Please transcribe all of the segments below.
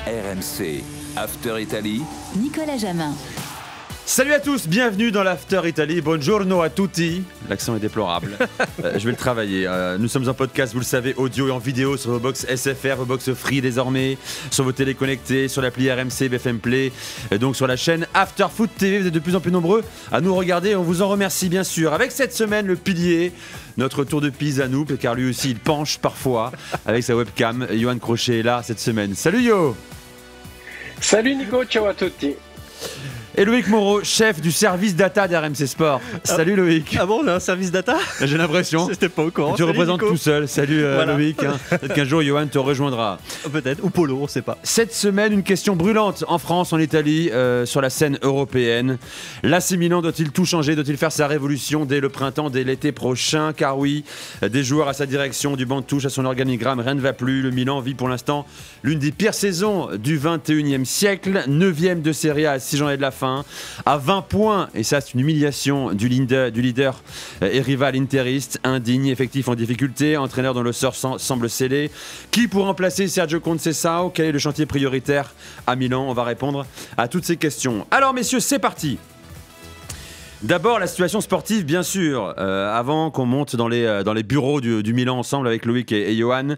RMC, After Italy, Nicolas Jamin. Salut à tous, bienvenue dans l'After Italy, buongiorno a tutti. L'accent est déplorable, je vais le travailler. Nous sommes en podcast, vous le savez, audio et en vidéo sur vos box SFR, vos box Free désormais, sur vos télés connectées, sur l'appli RMC, BFM Play, et donc sur la chaîne After Foot TV. Vous êtes de plus en plus nombreux à nous regarder, on vous en remercie bien sûr. Avec cette semaine, le pilier, notre tour de Pise à nous, car lui aussi il penche parfois avec sa webcam. Johan Crochet est là cette semaine. Salut Yo. Salut Nico, ciao à tutti. Et Loïc Moreau, chef du service data d'RMC Sport. Salut Loïc. Ah bon, on a un service data ? J'ai l'impression. C'était pas au courant. Tu représentes tout seul. Salut voilà. Loïc. Peut-être qu'un jour Johan te rejoindra. Peut-être, ou Polo, on sait pas. Cette semaine, une question brûlante en France, en Italie, sur la scène européenne. L'AC Milan doit-il tout changer ? Doit-il faire sa révolution dès le printemps, dès l'été prochain ? Car oui, des joueurs à sa direction, du banc de touche à son organigramme, rien ne va plus. Le Milan vit pour l'instant l'une des pires saisons du 21e siècle. 9e de Serie A à 6 journées de la fin. À 20 points, et ça c'est une humiliation du leader et rival interiste, indigne, effectif en difficulté, entraîneur dont le sort semble scellé. Qui pour remplacer Sergio Conceição ? Quel est le chantier prioritaire à Milan ? On va répondre à toutes ces questions. Alors messieurs, c'est parti. D'abord, la situation sportive, bien sûr, avant qu'on monte dans les bureaux du Milan ensemble avec Loïc et Johan.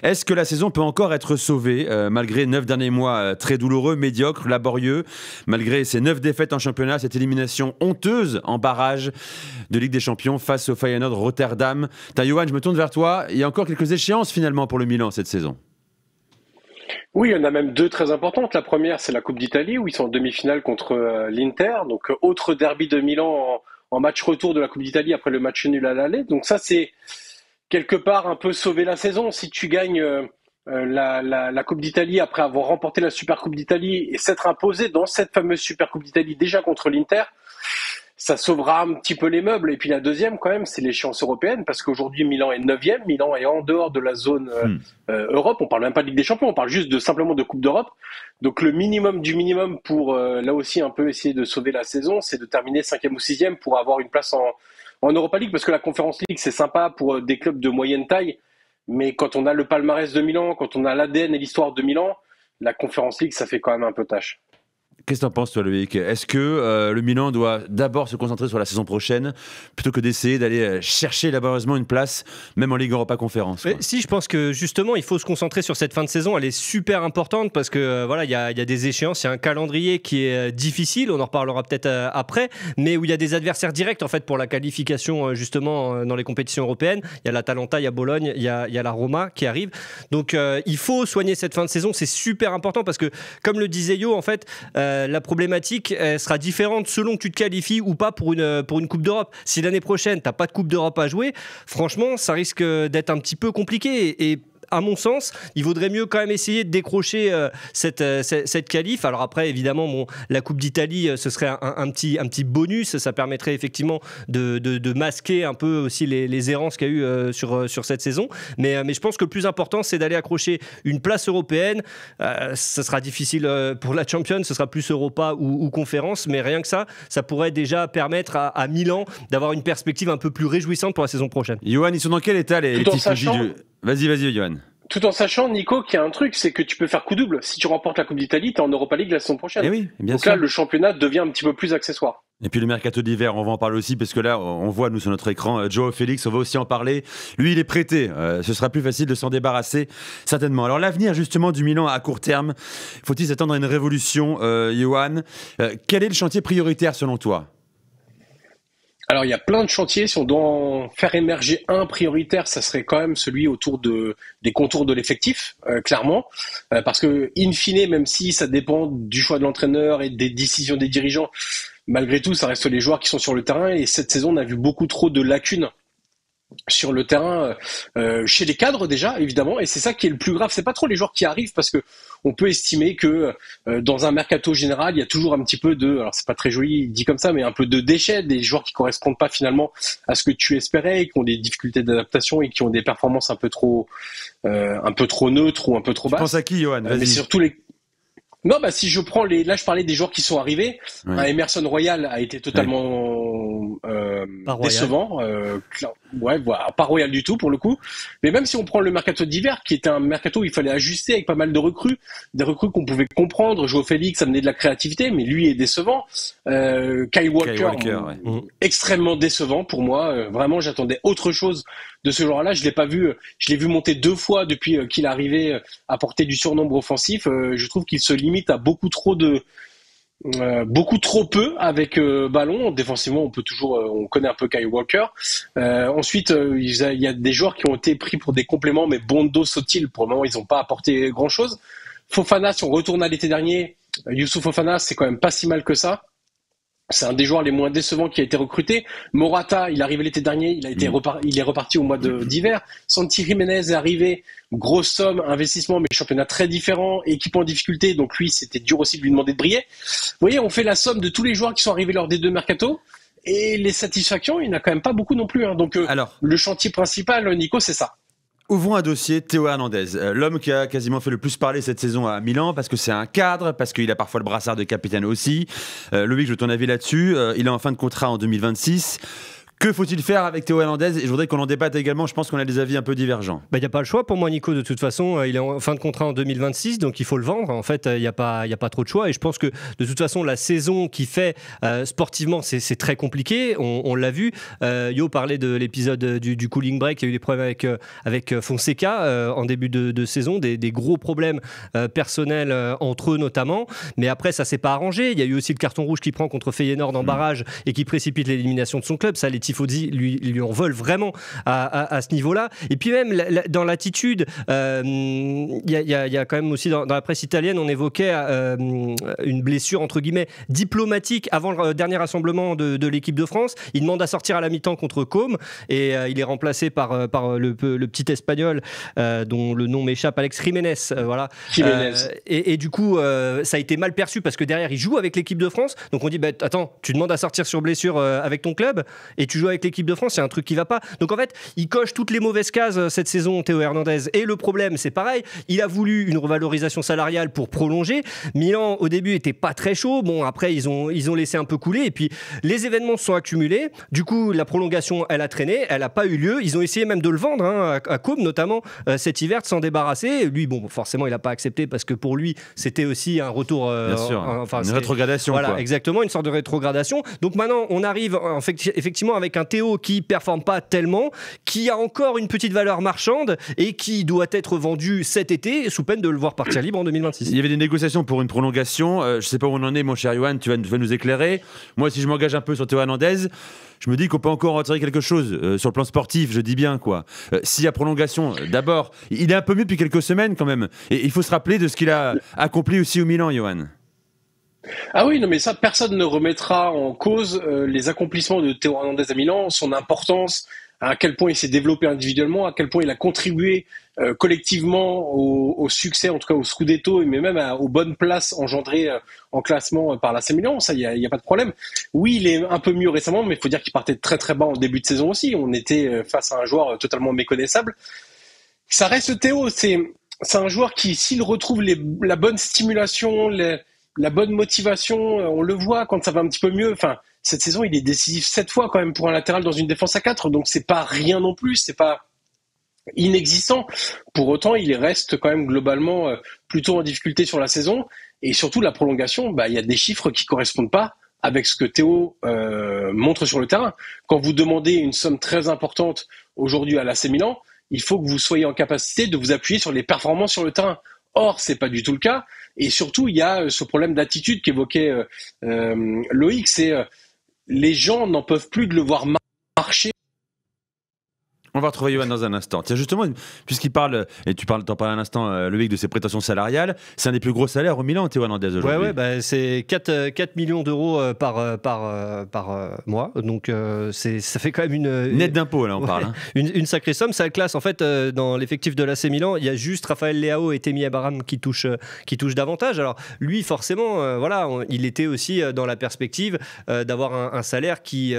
Est-ce que la saison peut encore être sauvée, malgré 9 derniers mois très douloureux, médiocres, laborieux, malgré ces 9 défaites en championnat, cette élimination honteuse en barrage de Ligue des Champions face au Feyenoord Rotterdam. Johan, je me tourne vers toi. Il y a encore quelques échéances finalement pour le Milan cette saison. Oui, il y en a même deux très importantes. La première, c'est la Coupe d'Italie, où ils sont en demi-finale contre l'Inter. Donc, autre derby de Milan en match retour de la Coupe d'Italie après le match nul à l'aller. Donc ça, c'est quelque part un peu sauver la saison. Si tu gagnes la Coupe d'Italie après avoir remporté la Super Coupe d'Italie et s'être imposé dans cette fameuse Super Coupe d'Italie déjà contre l'Inter, ça sauvera un petit peu les meubles. Et puis la deuxième, quand même, c'est l'échéance européenne, parce qu'aujourd'hui, Milan est 9e. Milan est en dehors de la zone Europe. On parle même pas de Ligue des Champions, on parle juste simplement de Coupe d'Europe. Donc le minimum du minimum pour, là aussi, un peu essayer de sauver la saison, c'est de terminer 5e ou 6e pour avoir une place en Europa League, parce que la Conference League, c'est sympa pour des clubs de moyenne taille. Mais quand on a le palmarès de Milan, quand on a l'ADN et l'histoire de Milan, la Conference League, ça fait quand même un peu tâche. Qu'est-ce que tu en penses, toi, Loïc ? Est-ce que le Milan doit d'abord se concentrer sur la saison prochaine plutôt que d'essayer d'aller chercher laborieusement une place, même en Ligue Europa Conférence ? Si, je pense que justement, il faut se concentrer sur cette fin de saison. Elle est super importante parce que voilà, il y a des échéances, il y a un calendrier qui est difficile. On en reparlera peut-être après, mais où il y a des adversaires directs en fait pour la qualification justement dans les compétitions européennes. Il y a l'Atalanta, il y a Bologne, il y a la Roma qui arrive. Donc, il faut soigner cette fin de saison. C'est super important parce que, comme le disait Yo, en fait. La problématique sera différente selon que tu te qualifies ou pas pour une Coupe d'Europe. Si l'année prochaine, tu n'as pas de Coupe d'Europe à jouer, franchement, ça risque d'être un petit peu compliqué. Et à mon sens, il vaudrait mieux quand même essayer de décrocher cette qualif. Alors après, évidemment, la Coupe d'Italie, ce serait un petit bonus. Ça permettrait effectivement de masquer un peu aussi les errances qu'il y a eu sur cette saison. Mais je pense que le plus important, c'est d'aller accrocher une place européenne. Ça sera difficile pour la Champions, ce sera plus Europa ou Conférence. Mais rien que ça pourrait déjà permettre à Milan d'avoir une perspective un peu plus réjouissante pour la saison prochaine. Johan, ils sont dans quel état les tifosi du... Vas-y, Johan. Tout en sachant, Nico, qu'il y a un truc, c'est que tu peux faire coup double. Si tu remportes la Coupe d'Italie, tu es en Europa League la saison prochaine. Et oui, bien Donc sûr. là, le championnat devient un petit peu plus accessoire. Et puis le mercato d'hiver, on va en parler aussi, parce que là, on voit, nous, sur notre écran, Joao Félix, on va aussi en parler. Lui, il est prêté. Ce sera plus facile de s'en débarrasser, certainement. Alors, l'avenir, justement, du Milan à court terme, faut-il s'attendre à une révolution, Johan ? Quel est le chantier prioritaire, selon toi ? Alors, il y a plein de chantiers. Si on doit en faire émerger un prioritaire, ça serait quand même celui autour des contours de l'effectif, clairement. Parce que, in fine, même si ça dépend du choix de l'entraîneur et des décisions des dirigeants, malgré tout, ça reste les joueurs qui sont sur le terrain. Et cette saison, on a vu beaucoup trop de lacunes sur le terrain, chez les cadres déjà, évidemment. Et c'est ça qui est le plus grave. C'est pas trop les joueurs qui arrivent, parce que on peut estimer que dans un mercato général, il y a toujours un petit peu alors c'est pas très joli dit comme ça, mais un peu de déchets, des joueurs qui correspondent pas finalement à ce que tu espérais, qui ont des difficultés d'adaptation et qui ont des performances un peu trop neutres ou un peu trop basses. Tu penses à qui, Johan ? Vas-y. Mais surtout Non, si je prends là, je parlais des joueurs qui sont arrivés. Ouais. Emerson Royal a été totalement mercato Pas royal. décevant, voilà, pas royal du tout pour le coup. Mais même si on prend le mercato d'hiver, qui était un mercato où il fallait ajuster avec pas mal de recrues, des recrues qu'on pouvait comprendre. Joao Félix amenait de la créativité, mais lui est décevant. Kyle Walker, extrêmement décevant pour moi. Vraiment, j'attendais autre chose de ce joueur-là. Je l'ai pas vu. Je l'ai vu monter 2 fois depuis qu'il est arrivé à porter du surnombre offensif. Je trouve qu'il se limite à beaucoup trop peu avec ballon. Défensivement, on connaît un peu Kyle Walker. Ensuite, il y a des joueurs qui ont été pris pour des compléments, mais Bondo, Sotil, pour le moment, ils n'ont pas apporté grand-chose. Fofana, si on retourne à l'été dernier, Youssouf Fofana, c'est quand même pas si mal que ça. C'est un des joueurs les moins décevants qui a été recruté. Morata, il est arrivé l'été dernier, il est reparti au mois d'hiver. Santi Jiménez est arrivé, grosse somme, investissement, mais championnat très différent, équipe en difficulté, donc lui, c'était dur aussi de lui demander de briller. Vous voyez, on fait la somme de tous les joueurs qui sont arrivés lors des 2 mercatos, et les satisfactions, il n'y en a quand même pas beaucoup non plus. Donc, le chantier principal, Nico, c'est ça. Ouvrons un dossier, Théo Hernandez, l'homme qui a quasiment fait le plus parler cette saison à Milan, parce que c'est un cadre, parce qu'il a parfois le brassard de capitaine aussi. Loïc, je veux ton avis là-dessus. Il est en fin de contrat en 2026. Que faut-il faire avec Théo Hernandez ? Et je voudrais qu'on en débatte également, je pense qu'on a des avis un peu divergents. Il n'y a pas le choix pour moi, Nico, de toute façon. Il est en fin de contrat en 2026, donc il faut le vendre. En fait, il n'y a pas trop de choix. Et je pense que de toute façon, la saison qu'il fait sportivement, c'est très compliqué. On l'a vu. Yo parlait de l'épisode du cooling break. Il y a eu des problèmes avec Fonseca en début de saison, des gros problèmes personnels entre eux notamment. Mais après, ça ne s'est pas arrangé. Il y a eu aussi le carton rouge qu'il prend contre Feyenoord en barrage et qui précipite l'élimination de son club. Ça, les Tifosi lui en veulent vraiment à ce niveau-là. Et puis même dans l'attitude, il y a quand même aussi dans la presse italienne, on évoquait une blessure entre guillemets diplomatique avant le dernier rassemblement de l'équipe de France. Il demande à sortir à la mi-temps contre Côme et il est remplacé par le petit espagnol dont le nom m'échappe, Alex Jiménez. Voilà. Et du coup, ça a été mal perçu parce que derrière il joue avec l'équipe de France. Donc on dit attends, tu demandes à sortir sur blessure avec ton club et tu joues avec l'équipe de France, il y a un truc qui va pas. Donc en fait, il coche toutes les mauvaises cases cette saison, Théo Hernandez. Et le problème, c'est pareil, il a voulu une revalorisation salariale pour prolonger. Milan, au début, était pas très chaud. Bon, après, ils ont laissé un peu couler. Et puis, les événements se sont accumulés. Du coup, la prolongation, elle a traîné. Elle a pas eu lieu. Ils ont essayé même de le vendre, à Côme, notamment, cet hiver, de s'en débarrasser. Lui, bon, forcément, il a pas accepté parce que pour lui, c'était aussi un retour... Bien sûr, une rétrogradation. Voilà, quoi. Exactement, une sorte de rétrogradation. Donc maintenant, on arrive effectivement avec un Théo qui performe pas tellement, qui a encore une petite valeur marchande et qui doit être vendu cet été sous peine de le voir partir libre en 2026. Il y avait des négociations pour une prolongation. Je sais pas où on en est, mon cher Yohan, tu vas nous éclairer. Moi, si je m'engage un peu sur Théo Hernandez, je me dis qu'on peut encore retirer quelque chose sur le plan sportif, je dis bien quoi. S'il y a prolongation, d'abord, il est un peu mieux depuis quelques semaines quand même. Et il faut se rappeler de ce qu'il a accompli aussi au Milan, Yohan. Ah oui, non mais ça, personne ne remettra en cause les accomplissements de Théo Hernandez à Milan, son importance, à quel point il s'est développé individuellement, à quel point il a contribué collectivement au succès, en tout cas au Scudetto, mais même aux bonnes places engendrées en classement par l'AC Milan. Ça, il y a pas de problème. Oui, il est un peu mieux récemment, mais il faut dire qu'il partait très très bas en début de saison aussi. On était face à un joueur totalement méconnaissable. Ça reste Théo, c'est un joueur qui, s'il retrouve la bonne stimulation, la bonne motivation, on le voit quand ça va un petit peu mieux. Enfin, cette saison, il est décisif 7 fois quand même pour un latéral dans une défense à 4, donc c'est pas rien non plus, c'est pas inexistant. Pour autant, il reste quand même globalement plutôt en difficulté sur la saison, et surtout la prolongation, il y a des chiffres qui correspondent pas avec ce que Théo montre sur le terrain. Quand vous demandez une somme très importante aujourd'hui à l'AC Milan, il faut que vous soyez en capacité de vous appuyer sur les performances sur le terrain. Or, c'est pas du tout le cas. Et surtout, il y a ce problème d'attitude qu'évoquait Loïc, c'est les gens n'en peuvent plus de le voir marcher. On va retrouver Yohan dans un instant. Tiens, justement, puisqu'il parle, et t'en parles un instant, Loïc, de ses prétentions salariales, c'est un des plus gros salaires au Milan, Théo Hernandez, aujourd'hui. Ouais, c'est 4 millions d'euros par mois. Donc, ça fait quand même une... Net d'impôts, là, on parle. Hein. Une sacrée somme. Ça classe, en fait, dans l'effectif de l'AC Milan, il y a juste Raphaël Leao et Temi Abraham qui touchent davantage. Alors, lui, forcément, il était aussi dans la perspective d'avoir un salaire qui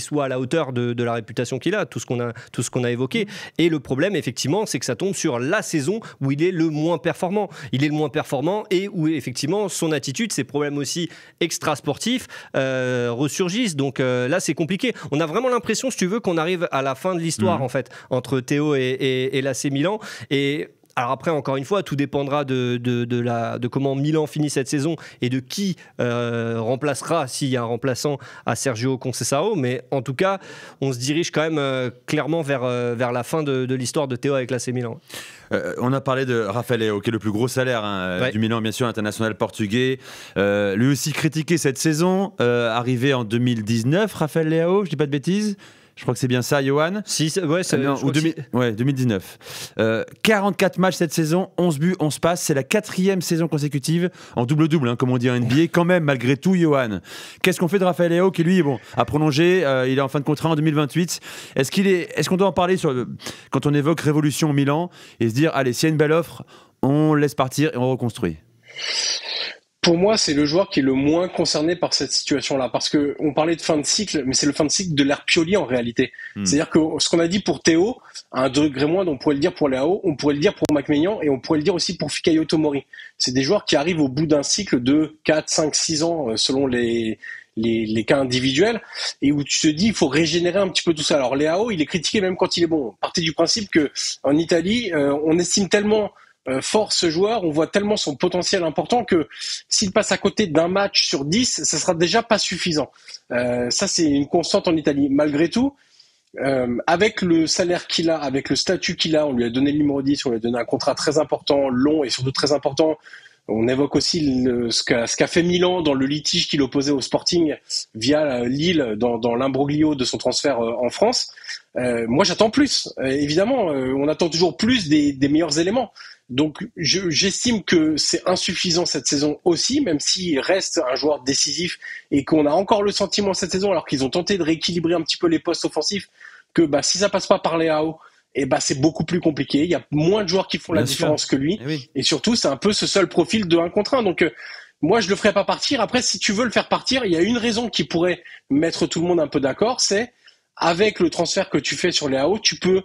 soit à la hauteur de la réputation qu'il a, tout ce qu'on ce qu'on a évoqué. Et le problème, effectivement, c'est que ça tombe sur la saison où il est le moins performant. Il est le moins performant et où, effectivement, son attitude, ses problèmes aussi extra-sportifs ressurgissent. Donc là, c'est compliqué. On a vraiment l'impression, si tu veux, qu'on arrive à la fin de l'histoire, en fait, entre Théo et l'AC Milan. Et alors après, encore une fois, tout dépendra de comment Milan finit cette saison et de qui remplacera, s'il y a un remplaçant, à Sergio Conceição. Mais en tout cas, on se dirige quand même clairement vers la fin de l'histoire de Théo avec l'AC Milan. On a parlé de Rafael Leao, qui est le plus gros salaire du Milan, bien sûr, international portugais. Lui aussi critiqué cette saison, arrivé en 2019, Rafael Leao, je dis pas de bêtises. Je crois que c'est bien ça, Johan. Si, ouais, c'est 2019. 44 matchs cette saison, 11 buts, 11 passes. C'est la 4e saison consécutive en double-double, comme on dit en NBA. Quand même, malgré tout, Johan. Qu'est-ce qu'on fait de Rafael Leao, qui lui, a prolongé, il est en fin de contrat en 2028. Est-ce qu'on doit en parler quand on évoque révolution au Milan et se dire, allez, s'il y a une belle offre, on laisse partir et on reconstruit? Pour moi, c'est le joueur qui est le moins concerné par cette situation-là, parce que on parlait de fin de cycle, mais c'est le fin de cycle de l'ère Pioli en réalité. C'est-à-dire que ce qu'on a dit pour Théo, à un degré moindre, on pourrait le dire pour Leao, on pourrait le dire pour Mac Maignan et on pourrait le dire aussi pour Fikayo Tomori. C'est des joueurs qui arrivent au bout d'un cycle de 4, 5, 6 ans selon les cas individuels, et où tu te dis il faut régénérer un petit peu tout ça. Alors Leao, il est critiqué même quand il est bon. Partez du principe que en Italie, on estime tellement fort ce joueur, on voit tellement son potentiel important que s'il passe à côté d'un match sur 10, ça sera déjà pas suffisant. Ça, c'est une constante en Italie. Malgré tout, avec le salaire qu'il a, avec le statut qu'il a, on lui a donné le numéro 10, on lui a donné un contrat très important, long et surtout très important. On évoque aussi ce qu'a fait Milan dans le litige qu'il opposait au Sporting via Lille dans l'imbroglio de son transfert en France. Moi, j'attends plus. Évidemment, on attend toujours plus des meilleurs éléments. Donc, j'estime que c'est insuffisant cette saison aussi, même s'il reste un joueur décisif et qu'on a encore le sentiment cette saison, alors qu'ils ont tenté de rééquilibrer un petit peu les postes offensifs, que si ça passe pas par Leao, c'est beaucoup plus compliqué. Il y a moins de joueurs qui font la différence que lui. Et surtout, c'est un peu ce seul profil de 1 contre 1. Donc, moi, je le ferai pas partir. Après, si tu veux le faire partir, il y a une raison qui pourrait mettre tout le monde un peu d'accord, c'est avec le transfert que tu fais sur Leao, tu peux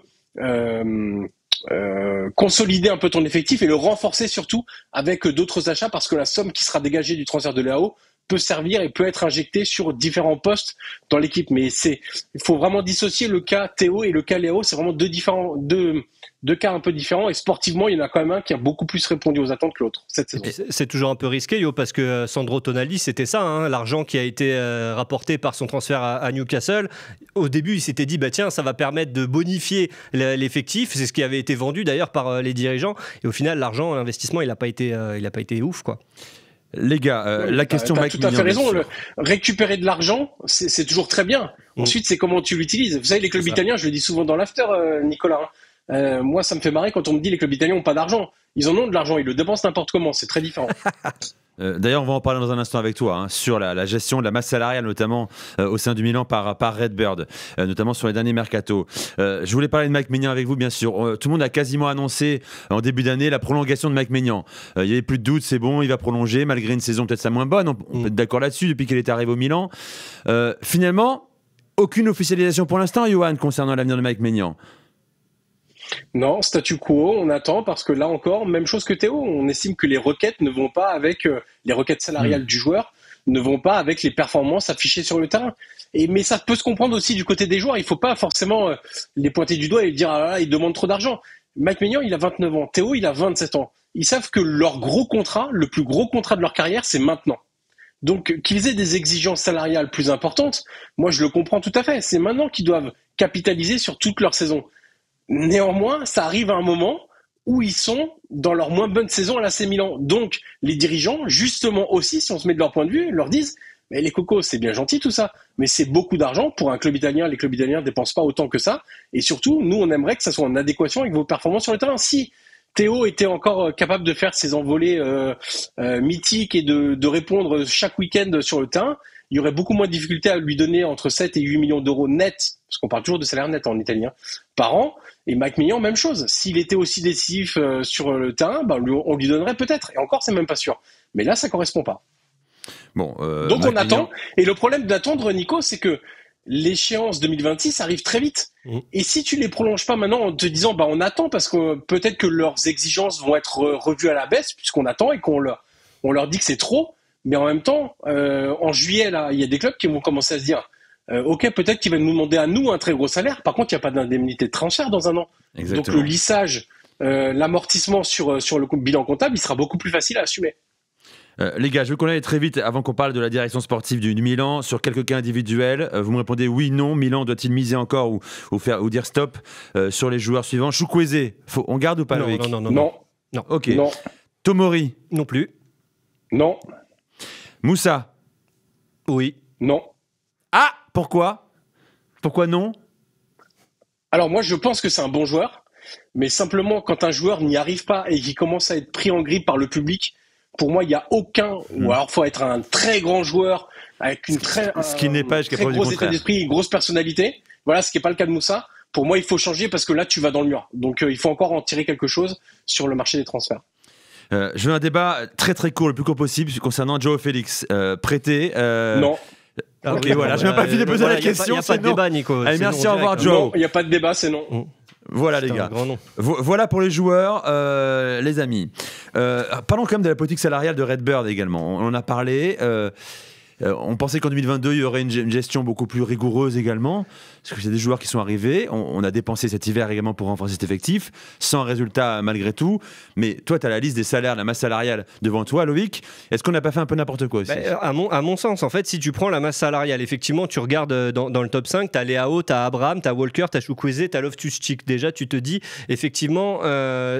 consolider un peu ton effectif et le renforcer surtout avec d'autres achats, parce que la somme qui sera dégagée du transfert de Leao peut servir et peut être injectée sur différents postes dans l'équipe. Mais il faut vraiment dissocier le cas Théo et le cas Leao. C'est vraiment deux cas un peu différents, et sportivement, il y en a quand même un qui a beaucoup plus répondu aux attentes que l'autre cette saison. C'est toujours un peu risqué, Yo, parce que Sandro Tonali, c'était ça, l'argent qui a été rapporté par son transfert à Newcastle. Au début, il s'était dit, tiens, ça va permettre de bonifier l'effectif. C'est ce qui avait été vendu d'ailleurs par les dirigeants. Et au final, l'argent, l'investissement, il n'a pas été ouf, quoi. Les gars, la question Mike Mignon. Tu as tout à fait raison. Récupérer de l'argent, c'est toujours très bien. Ensuite, c'est comment tu l'utilises. Vous savez, les clubs italiens, je le dis souvent dans l'after, Nicolas. Moi, ça me fait marrer quand on me dit les clubs italiens n'ont pas d'argent. Ils en ont de l'argent, ils le dépensent n'importe comment. C'est très différent. D'ailleurs, on va en parler dans un instant avec toi, sur la gestion de la masse salariale, notamment au sein du Milan par Redbird, notamment sur les derniers mercatos. Je voulais parler de Mike Maignan avec vous, bien sûr. Tout le monde a quasiment annoncé en début d'année la prolongation de Mike Maignan. Il n'y avait plus de doute, c'est bon, il va prolonger, malgré une saison peut-être sa moins bonne. On peut être d'accord là-dessus depuis qu'il est arrivé au Milan. Finalement, aucune officialisation pour l'instant, Johan, concernant l'avenir de Mike Maignan. Non, statu quo, on attend, parce que là encore, même chose que Théo, on estime que les requêtes ne vont pas avec les requêtes salariales du joueur, ne vont pas avec les performances affichées sur le terrain. Mais ça peut se comprendre aussi du côté des joueurs, il ne faut pas forcément les pointer du doigt et dire ah là, ils demandent trop d'argent. Mike Maignan, il a 29 ans, Théo, il a 27 ans. Ils savent que leur gros contrat, le plus gros contrat de leur carrière, c'est maintenant. Donc qu'ils aient des exigences salariales plus importantes, moi je le comprends tout à fait. C'est maintenant qu'ils doivent capitaliser sur toute leur saison. Néanmoins, ça arrive à un moment où ils sont dans leur moins bonne saison à l'AC Milan. Donc, les dirigeants, justement aussi, si on se met de leur point de vue, leur disent « Mais les cocos, c'est bien gentil tout ça, mais c'est beaucoup d'argent pour un club italien. Les clubs italiens ne dépensent pas autant que ça. Et surtout, nous, on aimerait que ça soit en adéquation avec vos performances sur le terrain. Si Théo était encore capable de faire ses envolées mythiques et de répondre chaque week-end sur le terrain, il y aurait beaucoup moins de difficultés à lui donner entre 7 et 8 millions d'euros net, parce qu'on parle toujours de salaire net en italien, par an. Et Mike Maignan, même chose. S'il était aussi décisif sur le terrain, on lui donnerait peut-être. Et encore, c'est même pas sûr. Mais là, ça correspond pas. Bon, donc on attend. Et le problème d'attendre, Nico, c'est que l'échéance 2026 arrive très vite. Et si tu les prolonges pas maintenant en te disant on attend parce que peut-être que leurs exigences vont être revues à la baisse puisqu'on attend et qu'on leur dit que c'est trop, mais en même temps en juillet là, il y a des clubs qui vont commencer à se dire ok, peut-être qu'ils vont nous demander à nous un très gros salaire, par contre il n'y a pas d'indemnité de transfert dans un an. Exactement. Donc le lissage, l'amortissement sur le bilan comptable, il sera beaucoup plus facile à assumer. Les gars, je veux qu'on aille très vite avant qu'on parle de la direction sportive du Milan sur quelques cas individuels. Vous me répondez oui, non. Milan doit-il miser encore ou dire stop sur les joueurs suivants? Chukwueze, on garde ou pas? Non. Ok. Non. Tomori? Non plus. Non. Moussa? Oui. Non. Ah, pourquoi non? Alors moi, je pense que c'est un bon joueur, mais simplement quand un joueur n'y arrive pas et qu'il commence à être pris en grippe par le public, pour moi, il n'y a aucun. Ou alors, il faut être un très grand joueur avec ce qui n'est pas jusqu'à très preuve du gros état contraire. d'esprit, une grosse personnalité. Voilà, ce qui n'est pas le cas de Moussa. Pour moi, il faut changer parce que là, tu vas dans le mur. Donc, il faut encore en tirer quelque chose sur le marché des transferts. Je veux un débat très très court, le plus court possible, concernant Joao Félix. Prêté. Non. Ok, voilà, je n'ai pas fini de poser la question. Il n'y a pas de débat, Nico. Allez, merci, au revoir, Joe. Non, il n'y a pas de débat, c'est non. Voilà les gars. Voilà pour les joueurs, les amis. Parlons quand même de la politique salariale de Redbird également. On en a parlé. On pensait qu'en 2022, il y aurait une gestion beaucoup plus rigoureuse également. Parce que c'est des joueurs qui sont arrivés. On a dépensé cet hiver également pour renforcer cet effectif, sans résultat malgré tout. Mais toi, tu as la liste des salaires, la masse salariale devant toi, Loïc. Est-ce qu'on n'a pas fait un peu n'importe quoi aussi? À mon sens, en fait, si tu prends la masse salariale, effectivement, tu regardes dans le top 5, tu as Leao, tu as Abraham, tu as Walker, tu as Chukwueze, tu as Loftus-Cheek. Déjà, tu te dis, effectivement,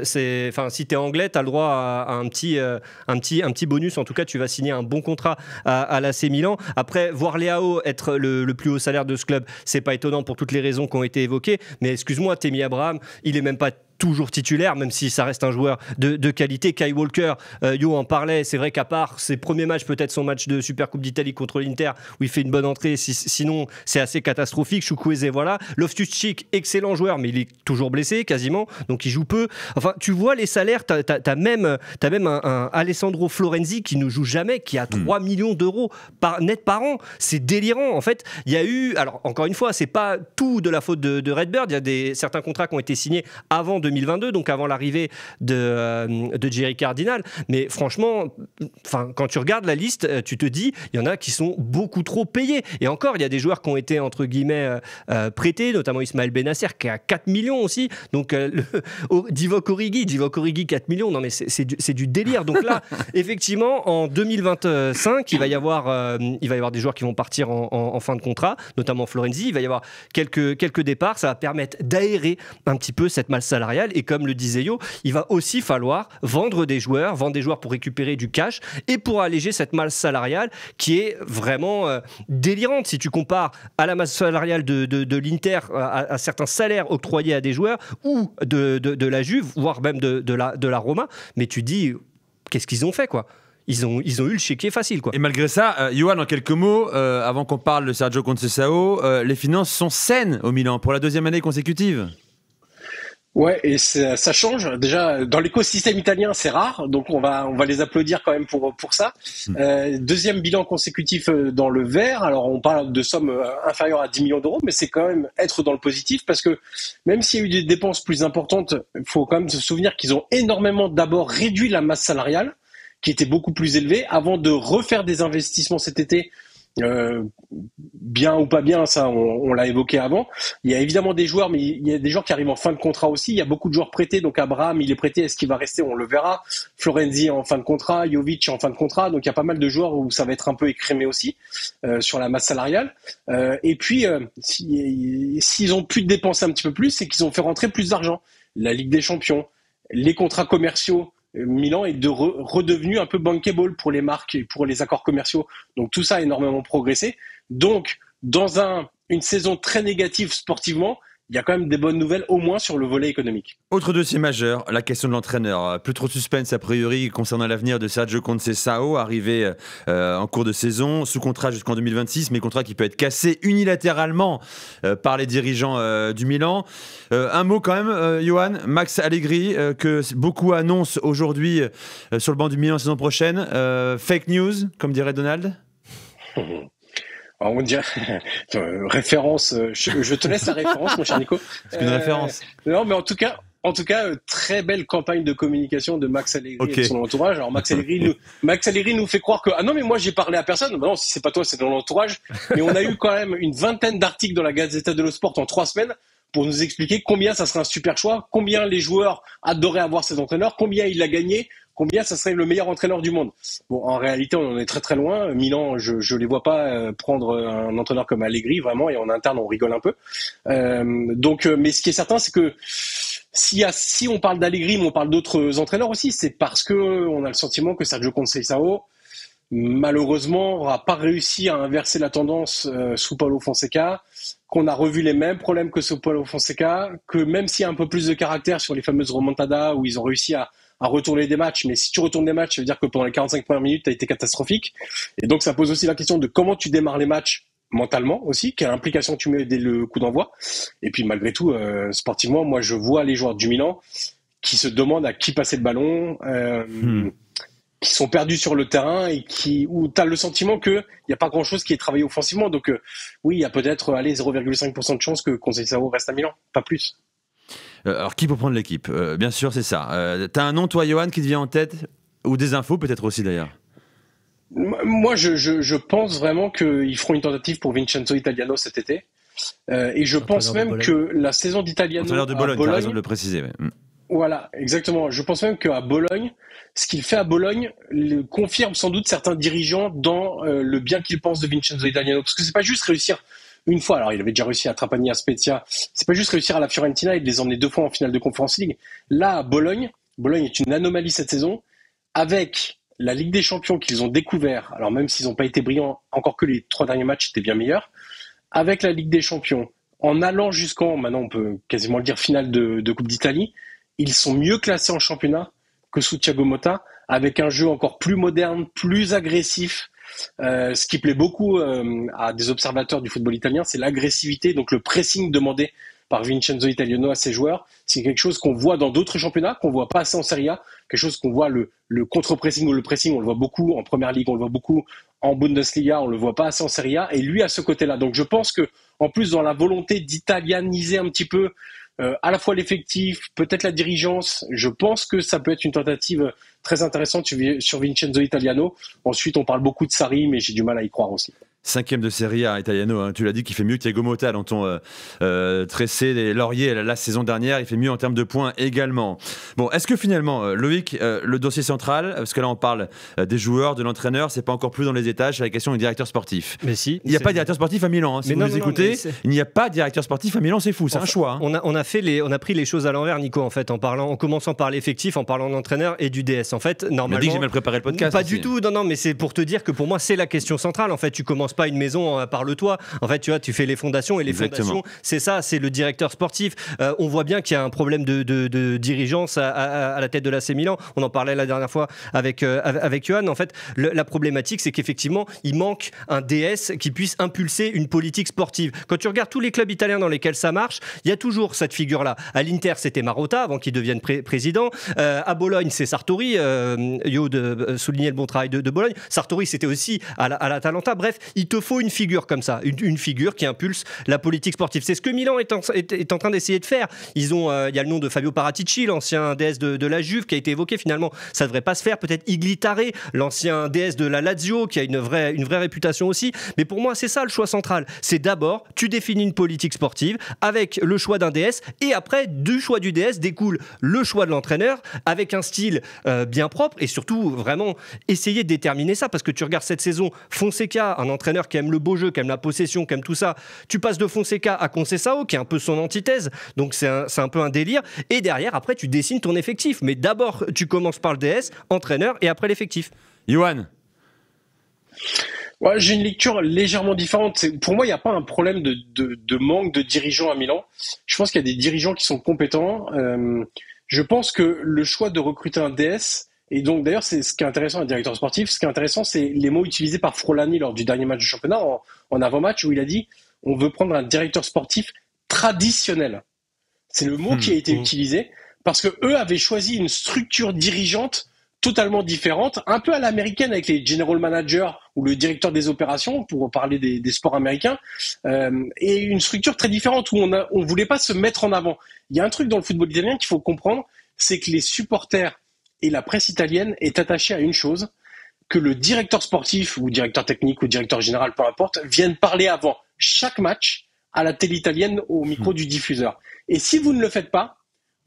si tu es anglais, tu as le droit à un petit bonus. En tout cas, tu vas signer un bon contrat à l'AC Milan. Après, voir Leao être le plus haut salaire de ce club, c'est pas étonnant pour toutes les raisons qui ont été évoquées. Mais excuse-moi, Tammy Abraham, il est même pas toujours titulaire, même si ça reste un joueur de qualité. Kyle Walker, Yo en parlait, c'est vrai qu'à part ses premiers matchs, peut-être son match de Super Coupe d'Italie contre l'Inter, où il fait une bonne entrée, sinon c'est assez catastrophique. Chukwueze, voilà. Loftus-Cheek, excellent joueur, mais il est toujours blessé quasiment, donc il joue peu. Enfin, tu vois les salaires, t'as même un Alessandro Florenzi qui ne joue jamais, qui a 3 millions d'euros net par an. C'est délirant. En fait, il y a eu, alors encore une fois, c'est pas tout de la faute de Redbird, il y a certains contrats qui ont été signés avant 2022, donc avant l'arrivée de Jerry Cardinal. Mais franchement, quand tu regardes la liste, tu te dis, il y en a qui sont beaucoup trop payés. Et encore, il y a des joueurs qui ont été, entre guillemets, prêtés, notamment Ismaël Benasser, qui est à 4 millions aussi. Donc, Divock Origi, 4 millions. Non, mais c'est du délire. Donc là, effectivement, en 2025, il va y avoir des joueurs qui vont partir en fin de contrat, notamment Florenzi. Il va y avoir quelques départs. Ça va permettre d'aérer un petit peu cette masse salariale. Et comme le disait Yo, il va aussi falloir vendre des joueurs pour récupérer du cash et pour alléger cette masse salariale qui est vraiment délirante. Si tu compares à la masse salariale de l'Inter, à certains salaires octroyés à des joueurs ou de la Juve, voire même de la Roma, mais tu dis, qu'est-ce qu'ils ont fait, quoi? Ils ont eu le chéquier facile, quoi. Et malgré ça, Johan, en quelques mots, avant qu'on parle de Sergio Conceição, les finances sont saines au Milan pour la 2e année consécutive. Ouais, et ça change. Déjà, dans l'écosystème italien, c'est rare, donc on va les applaudir quand même pour ça. 2e bilan consécutif dans le vert. Alors, on parle de sommes inférieures à 10 millions d'euros, mais c'est quand même être dans le positif parce que même s'il y a eu des dépenses plus importantes, il faut quand même se souvenir qu'ils ont énormément d'abord réduit la masse salariale, qui était beaucoup plus élevée, avant de refaire des investissements cet été. Bien ou pas bien, ça on l'a évoqué avant. Il y a évidemment des joueurs, mais il y a des joueurs qui arrivent en fin de contrat aussi. Il y a beaucoup de joueurs prêtés, donc Abraham il est prêté, est-ce qu'il va rester? On le verra. Florenzi en fin de contrat, Jovic en fin de contrat, donc il y a pas mal de joueurs où ça va être un peu écrémé aussi sur la masse salariale. Et puis s'ils ont pu dépenser un petit peu plus, c'est qu'ils ont fait rentrer plus d'argent. La Ligue des Champions, les contrats commerciaux. Milan est redevenu un peu bankable pour les marques et pour les accords commerciaux. Donc tout ça a énormément progressé. Donc dans une saison très négative sportivement, il y a quand même des bonnes nouvelles, au moins sur le volet économique. Autre dossier majeur, la question de l'entraîneur. Plus trop de suspense a priori concernant l'avenir de Sergio Conceição, arrivé en cours de saison, sous contrat jusqu'en 2026, mais contrat qui peut être cassé unilatéralement par les dirigeants du Milan. Un mot quand même, Johan, Max Allegri, que beaucoup annoncent aujourd'hui sur le banc du Milan la saison prochaine. Fake news, comme dirait Donald? Alors, on dirait référence. Je te laisse la référence, mon cher Nico. C'est une référence. Non, mais en tout cas, très belle campagne de communication de Max Allegri et de son entourage. Alors Max Allegri nous fait croire que non mais moi j'ai parlé à personne. Bah non, si c'est pas toi, c'est dans l'entourage. Mais on a eu quand même une vingtaine d'articles dans la Gazzetta dello Sport en 3 semaines pour nous expliquer combien ça serait un super choix, combien les joueurs adoraient avoir cet entraîneur, combien il l'a gagné, combien ça serait le meilleur entraîneur du monde. Bon, en réalité, on en est très très loin. Milan, je les vois pas prendre un entraîneur comme Allegri vraiment, et en interne on rigole un peu. Mais ce qui est certain, c'est que si on parle d'Allegri, mais on parle d'autres entraîneurs aussi, c'est parce que on a le sentiment que Sergio Conceição, malheureusement, n'aura pas réussi à inverser la tendance sous Paulo Fonseca, qu'on a revu les mêmes problèmes que sous Paulo Fonseca, que même s'il y a un peu plus de caractère sur les fameuses remontadas où ils ont réussi à retourner des matchs, mais si tu retournes des matchs, ça veut dire que pendant les 45 premières minutes, tu as été catastrophique. Et donc, ça pose aussi la question de comment tu démarres les matchs mentalement aussi, quelle implication tu mets dès le coup d'envoi. Et puis malgré tout, sportivement, moi je vois les joueurs du Milan qui se demandent à qui passer le ballon, qui sont perdus sur le terrain et où tu as le sentiment qu'il n'y a pas grand-chose qui est travaillé offensivement. Donc oui, il y a peut-être 0,5% de chance que Conceição reste à Milan, pas plus. Alors qui peut prendre l'équipe bien sûr, c'est ça. T'as un nom, toi, Johan, qui te vient en tête, ou des infos peut-être aussi d'ailleurs? Moi, je pense vraiment qu'ils feront une tentative pour Vincenzo Italiano cet été. Et je pense même que la saison d'Italiano à Bologne, t'as raison de le préciser. Ouais. Voilà, exactement. Je pense même qu'à Bologne, ce qu'il fait à Bologne confirme sans doute certains dirigeants dans le bien qu'ils pensent de Vincenzo Italiano. Parce que c'est pas juste réussir une fois. Alors, il avait déjà réussi à Trapani, à Spezia. C'est pas juste réussir à la Fiorentina et de les emmener 2 fois en finale de Conference League. Là, à Bologne est une anomalie cette saison, avec la Ligue des Champions qu'ils ont découvert, alors même s'ils n'ont pas été brillants, encore que les 3 derniers matchs étaient bien meilleurs, avec la Ligue des Champions, en allant jusqu'en, maintenant on peut quasiment le dire, finale de Coupe d'Italie, ils sont mieux classés en championnat que sous Thiago Motta, avec un jeu encore plus moderne, plus agressif. Ce qui plaît beaucoup à des observateurs du football italien, c'est l'agressivité, donc le pressing demandé par Vincenzo Italiano à ses joueurs. C'est quelque chose qu'on voit dans d'autres championnats, qu'on voit pas assez en Serie A, quelque chose qu'on voit le contre-pressing ou le pressing, on le voit beaucoup en Première Ligue, on le voit beaucoup en Bundesliga, on le voit pas assez en Serie A, et lui à ce côté-là. Donc je pense que en plus dans la volonté d'italianiser un petit peu à la fois l'effectif, peut-être la dirigeance, je pense que ça peut être une tentative très intéressante sur Vincenzo Italiano. Ensuite, on parle beaucoup de Sarri, mais j'ai du mal à y croire aussi. 5e de Serie A, Italiano, hein. Tu l'as dit, qu'il fait mieux que Thiago Motta dont on tressé les lauriers la saison dernière. Il fait mieux en termes de points également. Bon, est-ce que finalement, Loïc, le dossier central, parce que là on parle des joueurs, de l'entraîneur, c'est pas encore plus dans les étages, c'est la question du directeur sportif. Mais si. Il n'y a pas de directeur sportif à Milan, hein. Si vous nous écoutez, il n'y a pas de directeur sportif à Milan, c'est fou, c'est un choix. Hein. On a pris les choses à l'envers, Nico, en fait, en commençant par l'effectif, en parlant d'entraîneur et du DS. En fait, normalement. On dit que j'ai mal préparé le podcast. Pas du tout, non, mais c'est pour te dire que pour moi, c'est la question centrale. En fait, tu commences pas une maison par le toit. En fait, tu vois, tu fais les fondations et les fondations, c'est ça, c'est le directeur sportif. On voit bien qu'il y a un problème de dirigeance à la tête de l'AC Milan. On en parlait la dernière fois avec Johan. En fait, la problématique, c'est qu'effectivement, il manque un DS qui puisse impulser une politique sportive. Quand tu regardes tous les clubs italiens dans lesquels ça marche, il y a toujours cette figure-là. À l'Inter, c'était Marotta avant qu'il devienne président. À Bologne, c'est Sartori. Yo soulignait le bon travail de Bologne. Sartori, c'était aussi à l'Atalanta. Bref, il te faut une figure comme ça, une figure qui impulse la politique sportive. C'est ce que Milan est en train d'essayer de faire. Il y a le nom de Fabio Paratici, l'ancien DS de la Juve, qui a été évoqué. Finalement, ça devrait pas se faire. Peut-être Iglitare, l'ancien DS de la Lazio, qui a une vraie réputation aussi. Mais pour moi, c'est ça le choix central. C'est d'abord, tu définis une politique sportive avec le choix d'un DS, et après, du choix du DS découle le choix de l'entraîneur avec un style bien propre, et surtout vraiment essayer de déterminer ça, parce que tu regardes cette saison, Fonseca, un entraîneur qui aime le beau jeu, qui aime la possession, qui aime tout ça. Tu passes de Fonseca à Conceição, qui est un peu son antithèse, donc c'est un peu un délire, et derrière, après, tu dessines ton effectif. Mais d'abord, tu commences par le DS, entraîneur, et après l'effectif. Johan. Ouais, j'ai une lecture légèrement différente. Pour moi, il n'y a pas un problème de manque de dirigeants à Milan. Je pense qu'il y a des dirigeants qui sont compétents. Je pense que le choix de recruter un DS, et donc d'ailleurs c'est ce qui est intéressant, un directeur sportif, ce qui est intéressant, c'est les mots utilisés par Frolani lors du dernier match du championnat, en avant-match, où il a dit « on veut prendre un directeur sportif traditionnel ». C'est le mot qui a été utilisé, parce que eux avaient choisi une structure dirigeante totalement différente, un peu à l'américaine avec les general managers ou le directeur des opérations, pour parler des sports américains, et une structure très différente où on voulait pas se mettre en avant. Il y a un truc dans le football italien qu'il faut comprendre, c'est que les supporters et la presse italienne est attachée à une chose, que le directeur sportif ou directeur technique ou directeur général, peu importe, vienne parler avant chaque match à la télé italienne au micro du diffuseur. Et si vous ne le faites pas,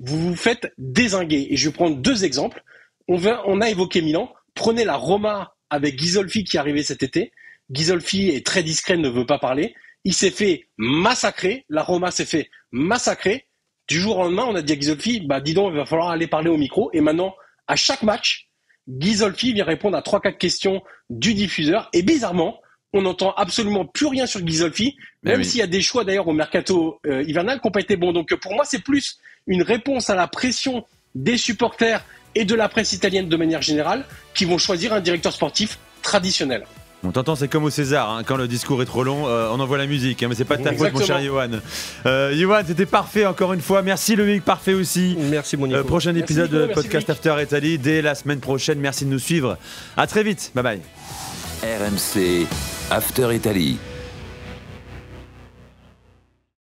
vous vous faites dézinguer. Et je vais prendre 2 exemples. On a évoqué Milan. Prenez la Roma avec Ghisolfi qui est arrivé cet été. Ghisolfi est très discret, ne veut pas parler. Il s'est fait massacrer. La Roma s'est fait massacrer. Du jour au lendemain, on a dit à Ghisolfi, dis donc, il va falloir aller parler au micro. Et maintenant, à chaque match, Ghisolfi vient répondre à 3-4 questions du diffuseur. Et bizarrement, on n'entend absolument plus rien sur Ghisolfi, même s'il y a des choix d'ailleurs au mercato hivernal qui n'ont pas été bons. Donc pour moi, c'est plus une réponse à la pression des supporters et de la presse italienne de manière générale qui vont choisir un directeur sportif traditionnel. On t'entend, c'est comme au César, hein, quand le discours est trop long, on envoie la musique, hein, mais c'est pas de ta faute, mon cher Johan. Johan, c'était parfait encore une fois. Merci Loïc, parfait aussi. Merci mon Nico. Prochain épisode Nico, de Podcast After Italie dès la semaine prochaine. Merci de nous suivre. À très vite. Bye bye. RMC After Italie.